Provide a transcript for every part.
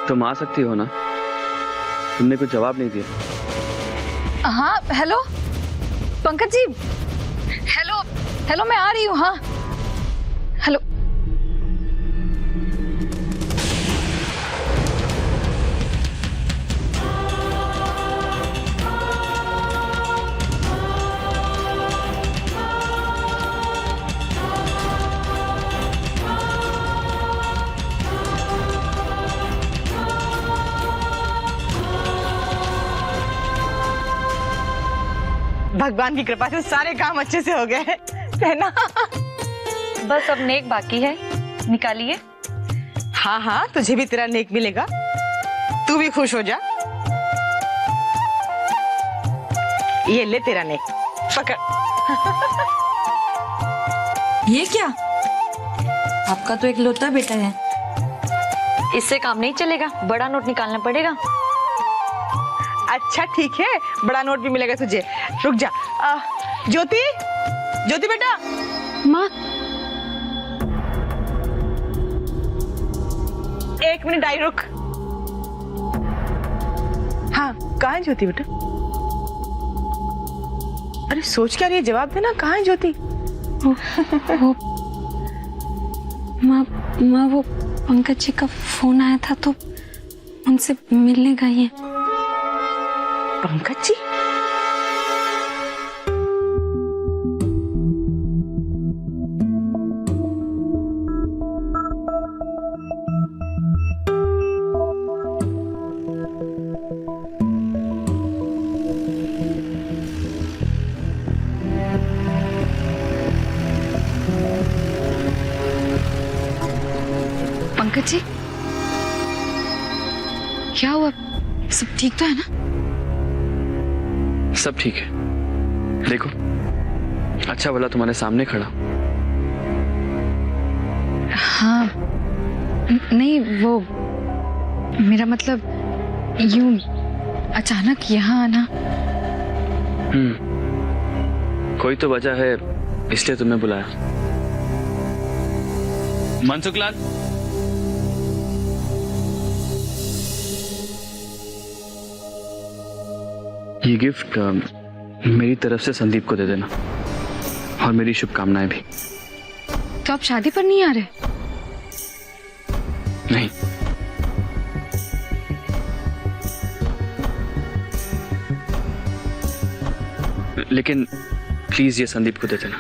तुम आ सकती हो ना? तुमने कुछ जवाब नहीं दिया। हाँ hello Pankaj ji, hello hello मैं आ रही हूँ। हाँ हेलो। भगवान की कृपा से सारे काम अच्छे से हो गए है ना? बस अब नेक बाकी है, निकालिए। हाँ हाँ, तुझे भी तेरा नेक मिलेगा, तू भी खुश हो जा। ये ले तेरा नेक, पकड़। ये क्या? आपका तो एक लौता बेटा है। इससे काम नहीं चलेगा, बड़ा नोट निकालना पड़ेगा। अच्छा ठीक है, बड़ा नोट भी मिलेगा तुझे। रुक जा। ज्योति, ज्योति बेटा। माँ, एक मिनट आई, रुक। हाँ, कहाँ है ज्योति बेटा? अरे सोच क्या रही है, जवाब देना। कहाँ है ज्योति? वो माँ वो पंकज जी का फोन आया था तो उनसे मिलने गई है। पंकज जी? पंकज जी क्या हुआ? सब ठीक तो है ना? सब ठीक है। देखो, अच्छा भला तुम्हारे सामने खड़ा। हाँ नहीं, वो मेरा मतलब यूं अचानक यहाँ आना। कोई तो वजह है, इसलिए तुम्हें बुलाया। मनसुखलाल, ये गिफ्ट मेरी तरफ से संदीप को दे देना, और मेरी शुभकामनाएं भी। तो आप शादी पर नहीं आ रहे? नहीं, लेकिन प्लीज ये संदीप को दे देना।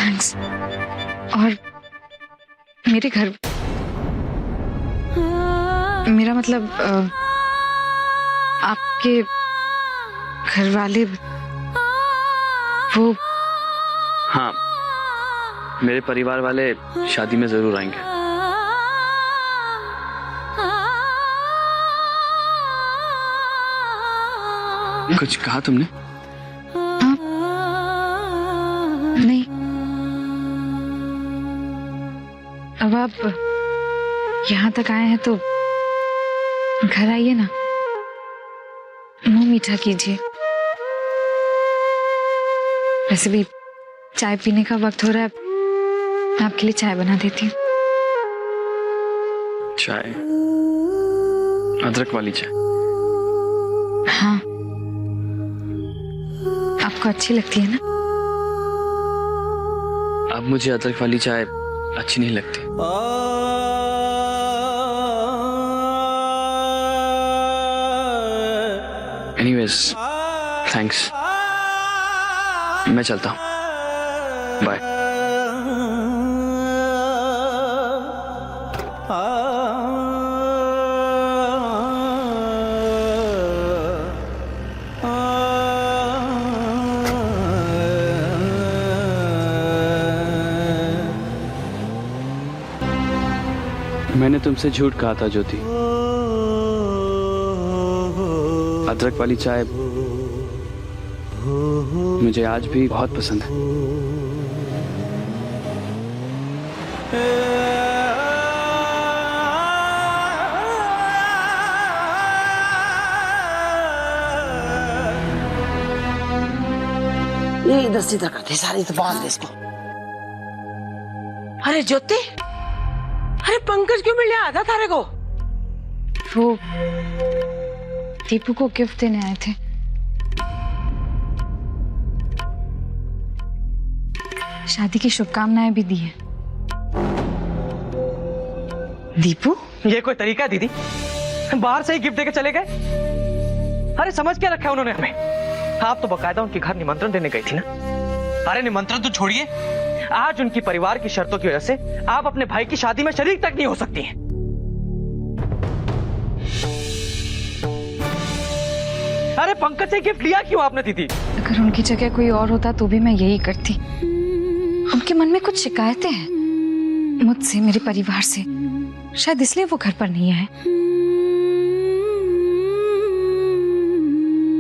थैंक्स। और मेरे घर, मेरा मतलब आपके घर वाले वो। हाँ, मेरे परिवार वाले शादी में जरूर आएंगे। कुछ कहा तुमने? हाँ, नहीं। अब आप यहाँ तक आए हैं तो घर आइए ना, मुंह मीठा कीजिए। वैसे भी चाय पीने का वक्त हो रहा है, मैं आपके लिए चाय बना देती हूँ। चाय? अदरक वाली चाय? हाँ, आपको अच्छी लगती है ना? अब मुझे अदरक वाली चाय अच्छी नहीं लगती। Anyways, thanks. मैं चलता हूँ, बाय। मैंने तुमसे झूठ कहा था ज्योति। अदरक वाली चाय मुझे आज भी बहुत पसंद है। ये इधर से इधर करते सारी, तो बांध दे इसको। अरे ज्योति, अरे पंकज क्यों मिल आया था थारे को? वो दीपू को गिफ्ट देने आए थे। शादी की शुभकामनाएं भी दी है। दीपू, ये कोई तरीका है दीदी? बाहर से ही गिफ्ट देके चले गए? अरे समझ क्या रखा है उन्होंने हमें? आप तो बकायदा उनके घर निमंत्रण देने गई थी ना। अरे निमंत्रण तो छोड़िए, आज उनकी परिवार की शर्तों की वजह से आप अपने भाई की शादी में शरीक तक नहीं हो सकती हैं। अरे पंकज से गिफ्ट लिया क्यों आपने दीदी? अगर उनकी जगह कोई और होता तो भी मैं यही करती। उनके मन में कुछ शिकायतें हैं मुझसे, मेरे परिवार से, शायद इसलिए वो घर पर नहीं आए।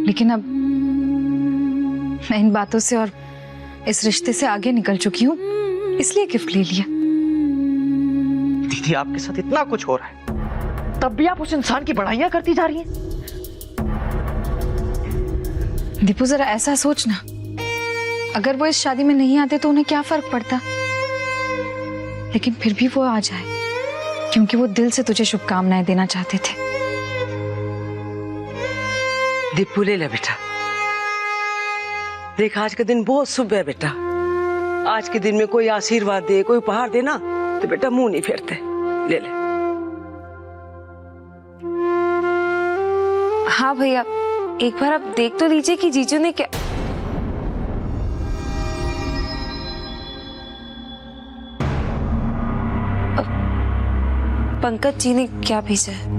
लेकिन अब मैं इन बातों से और इस रिश्ते से आगे निकल चुकी हूँ, इसलिए गिफ्ट ले लिया। दीदी आपके साथ इतना कुछ हो रहा है, तब भी आप उस इंसान की बड़ाइयां करती जा रही हैं। दीपू जरा ऐसा सोचना, अगर वो इस शादी में नहीं आते तो उन्हें क्या फर्क पड़ता। लेकिन फिर भी वो आ जाए, क्योंकि वो दिल से तुझे शुभकामनाएं देना चाहते थे। दीपू ले ले बेटा, देख आज का दिन बहुत शुभ है बेटा। आज के दिन में कोई आशीर्वाद दे, कोई उपहार दे ना, तो बेटा मुंह नहीं फेरते। ले ले। हाँ भैया, एक बार आप देख तो लीजिए कि जीजू ने क्या। पंकज जी ने क्या भेजा है?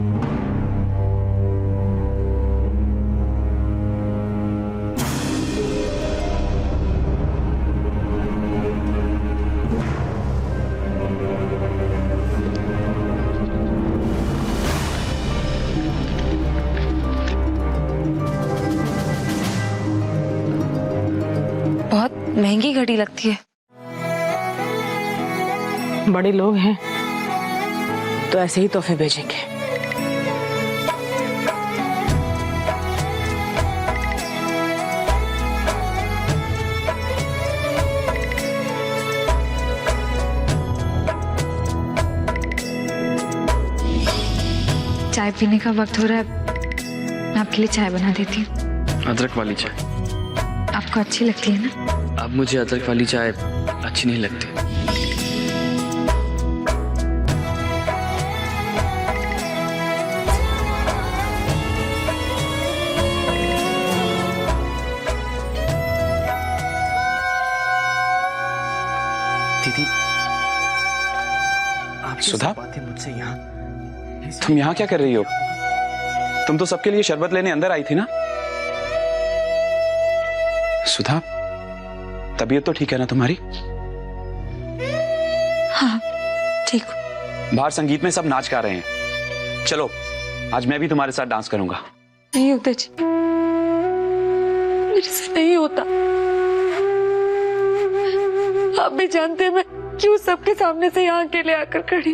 बहुत महंगी घड़ी लगती है। बड़े लोग हैं तो ऐसे ही तोहफे भेजेंगे। चाय पीने का वक्त हो रहा है, मैं आपके लिए चाय बना देती हूँ। अदरक वाली चाय आपको अच्छी लगती है ना? अब मुझे अदरक वाली चाय अच्छी नहीं लगती। दीदी आप सुधा? बातें मुझसे यहाँ, तुम यहाँ क्या कर रही हो? तुम तो सबके लिए शरबत लेने अंदर आई थी ना? सुधा, तबीयत तो ठीक है ना तुम्हारी? हाँ ठीक। बाहर संगीत में सब नाच गा रहे हैं, चलो आज मैं भी तुम्हारे साथ डांस करूंगा। नहीं होता जी, मेरे से नहीं होता। आप भी जानते हैं मैं क्यों सबके सामने से यहाँ अकेले आकर खड़ी।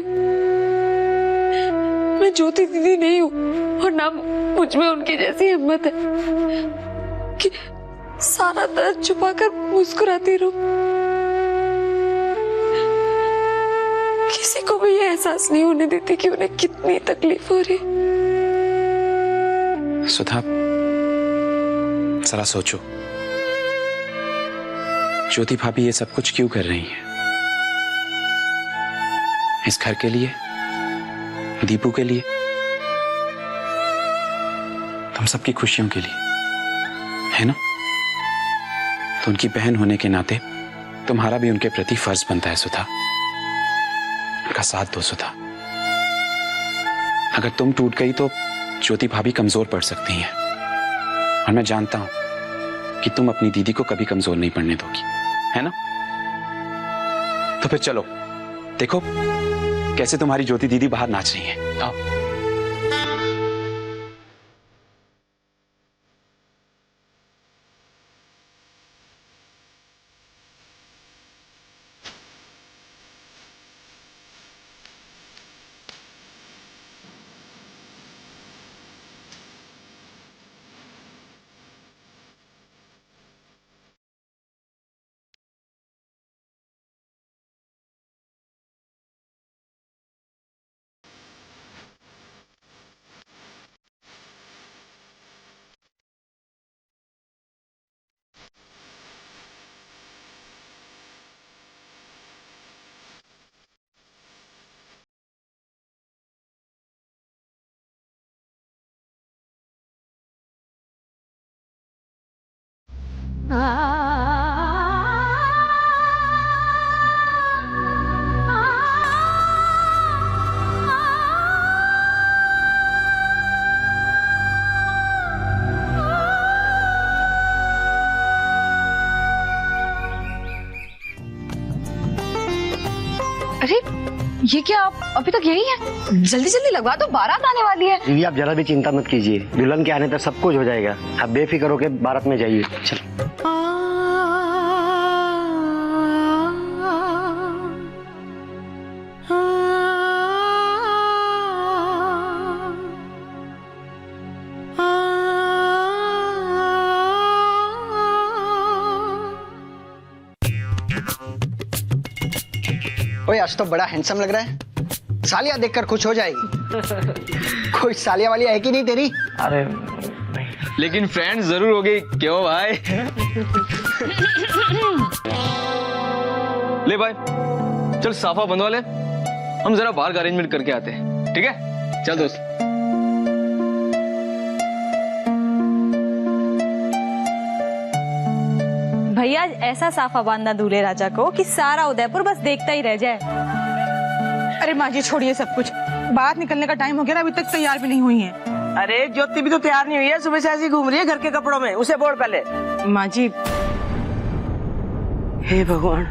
मैं ज्योति दीदी नहीं हूँ और ना मुझ में उनकी जैसी हिम्मत है कि सारा दर्द छुपाकर मुस्कुराती रहूं। किसी को भी ये एहसास नहीं होने देती कि उन्हें कितनी तकलीफ हो रही। सुधा, जरा सोचो, ज्योति भाभी ये सब कुछ क्यों कर रही हैं? इस घर के लिए, दीपू के लिए, तुम सबकी खुशियों के लिए, है ना? तो उनकी बहन होने के नाते तुम्हारा भी उनके प्रति फर्ज बनता है सुधा। उनका साथ दो सुधा। अगर तुम टूट गई तो ज्योति भाभी कमजोर पड़ सकती हैं, और मैं जानता हूं कि तुम अपनी दीदी को कभी कमजोर नहीं पड़ने दोगी, है ना? तो फिर चलो, देखो कैसे तुम्हारी ज्योति दीदी बाहर नाच रही है। आओ। अरे ये क्या, आप अभी तक यही है? जल्दी जल्दी लगवा दो, बारात आने वाली है। दीदी आप जरा भी चिंता मत कीजिए, दुल्हन के आने तक सब कुछ हो जाएगा। आप बेफिक्र होकर बारात में जाइए। चल ओए आज तो बड़ा हैंडसम लग रहा है। सालिया देखकर खुश हो जाएगी। कोई सालिया वाली है कि नहीं तेरी? अरे लेकिन फ्रेंड जरूर होगी, क्यों भाई? ले भाई, चल साफा बंधवा ले, हम जरा बाहर का अरेंजमेंट करके आते हैं, ठीक है? चल दोस्त। भैया ऐसा साफा बांधना दूल्हे राजा को कि सारा उदयपुर बस देखता ही रह जाए। अरे माँ जी छोड़िए सब कुछ, बात निकलने का टाइम हो गया ना, अभी तक तैयार भी नहीं हुई है। अरे ज्योति भी तो तैयार नहीं हुई है, सुबह से ऐसी घूम रही है घर के कपड़ों में। उसे बोल पहले। माँ जी हे भगवान,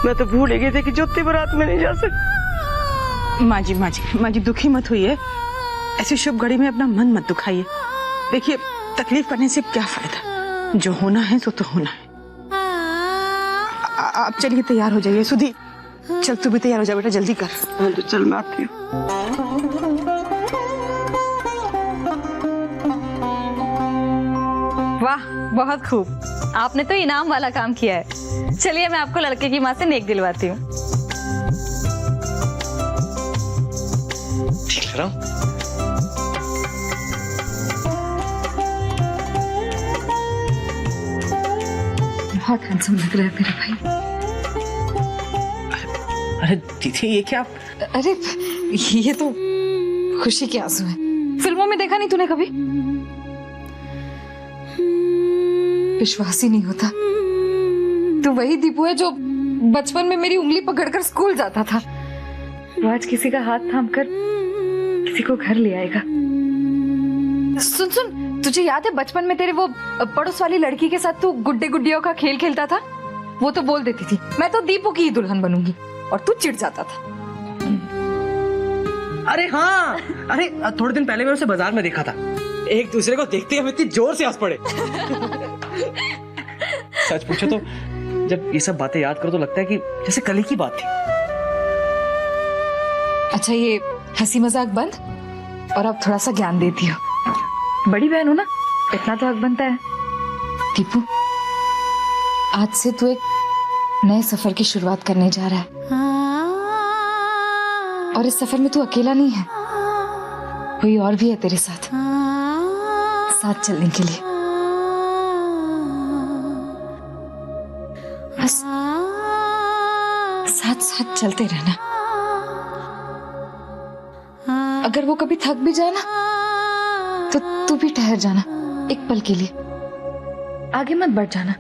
मैं तो भूल ही गई थी कि ज्योति बारात में नहीं जा सकती। माँ जी दुखी मत होइए, ऐसी शुभ घड़ी में अपना मन मत दुखाइए। देखिए तकलीफ करने से क्या फायदा, जो होना है सो तो होना है। आप चलिए तैयार हो जाइए। सुधी चल तू भी तैयार हो जा बेटा, जल्दी कर। हाँ तो चल मैं आती हूँ। वाह बहुत खूब, आपने तो इनाम वाला काम किया है। चलिए मैं आपको लड़के की माँ से नेक दिलवाती हूँ। ठीक लग रहा हूँ? बहुत हैंडसम लग रहा है मेरा भाई। अरे दीदी ये क्या? अरे ये तो खुशी के आंसू हैं। फिल्मों में देखा नहीं तूने कभी? विश्वास ही नहीं होता, तू वही दीपू है जो बचपन में मेरी उंगली पकड़कर स्कूल जाता था। वो आज किसी का हाथ थामकर किसी को घर ले आएगा। सुन सुन, तुझे याद है बचपन में तेरे वो पड़ोस वाली लड़की के साथ तू गुड्डे गुड्डियों का खेल खेलता था? वो तो बोल देती थी मैं तो दीपू की ही दुल्हन बनूंगी, और तू चिढ़ जाता था। अरे हाँ, अरे थोड़े दिन पहले मैं उसे बाजार में देखा था, एक दूसरे को देखते ही हम इतनी जोर से हंस पड़े। सच पूछो तो जब ये सब बातें याद करो तो लगता है कि जैसे कल ही की बात थी। अच्छा ये हंसी मजाक बंद और अब थोड़ा सा ज्ञान देती हो। बड़ी बहन हो ना, इतना तो हक बनता है। दीपू आज से तू एक नए सफर की शुरुआत करने जा रहा है, और इस सफर में तू अकेला नहीं है, कोई और भी है तेरे साथ चलने के लिए। बस साथ साथ चलते रहना। अगर वो कभी थक भी जाए ना तो तू भी ठहर जाना एक पल के लिए, आगे मत बढ़ जाना।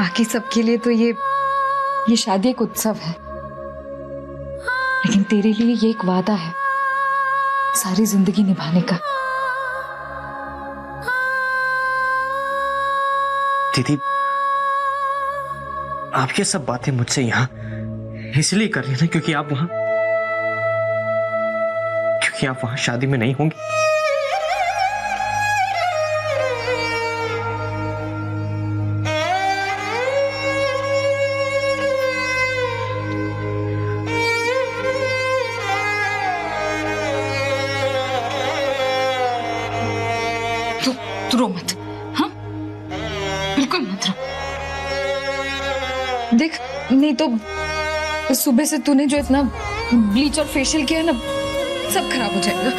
बाकी सबके लिए तो ये शादी एक उत्सव है, लेकिन तेरे लिए ये एक वादा है सारी जिंदगी निभाने का। दीदी आप ये सब बातें मुझसे यहाँ इसलिए कर रही है ना क्योंकि आप वहां शादी में नहीं होंगी। तू रो मत, हाँ बिल्कुल मत रो। देख नहीं तो सुबह से तूने जो इतना ब्लीच और फेशियल किया ना, सब खराब हो जाएगा।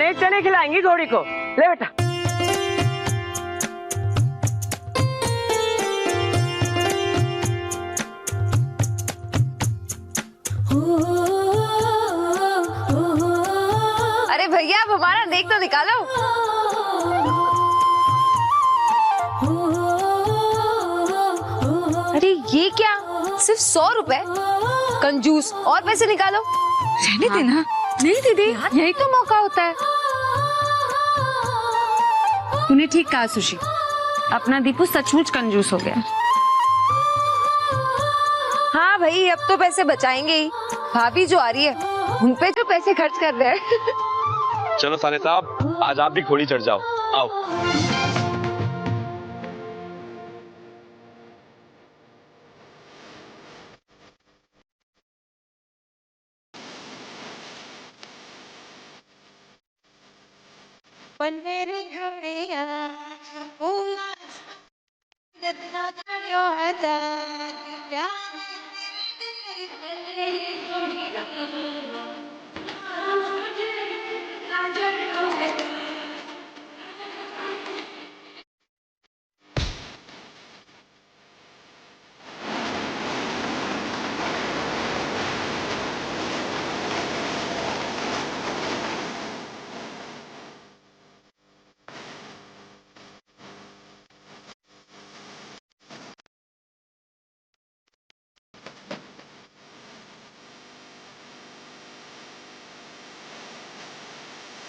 चने चने खिलाएंगी घोड़ी को। ले बेटा। अरे भैया आप हमारा देख तो निकालो। अरे ये क्या, सिर्फ 100 रुपए? कंजूस, और पैसे निकालो। रहने देना। नहीं दीदी, यही तो मौका होता है। तूने ठीक कहा सुशी, अपना दीपू सचमुच कंजूस हो गया। हाँ भाई, अब तो पैसे बचाएंगे ही। भाभी जो आ रही है उन पे तो पैसे खर्च कर रहे हैं। चलो साले साहब, आज आप भी घोड़ी चढ़ जाओ। आओ।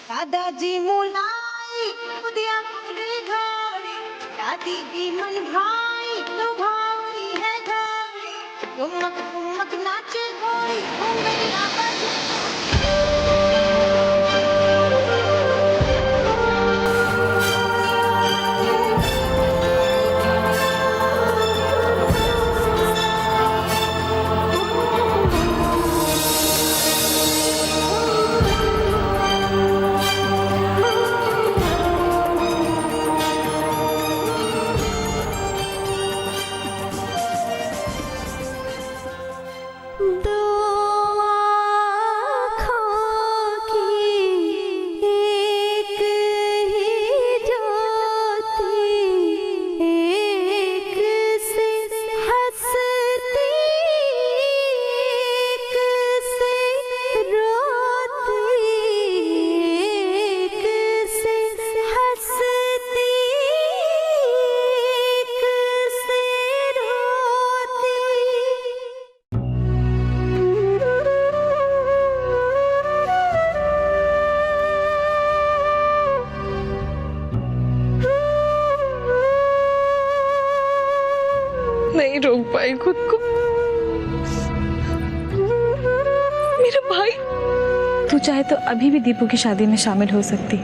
दादाजी मुलाई उदिया मुरे घोड़ी, दादी भी मन भाई तो भावरी है घोड़ी, घुमक घुमक नाचे घोड़ी, घुंघरिया बजे। नहीं रोक पाई खुद को। मेरा भाई। तू चाहे तो अभी भी दीपू की शादी में शामिल हो सकती।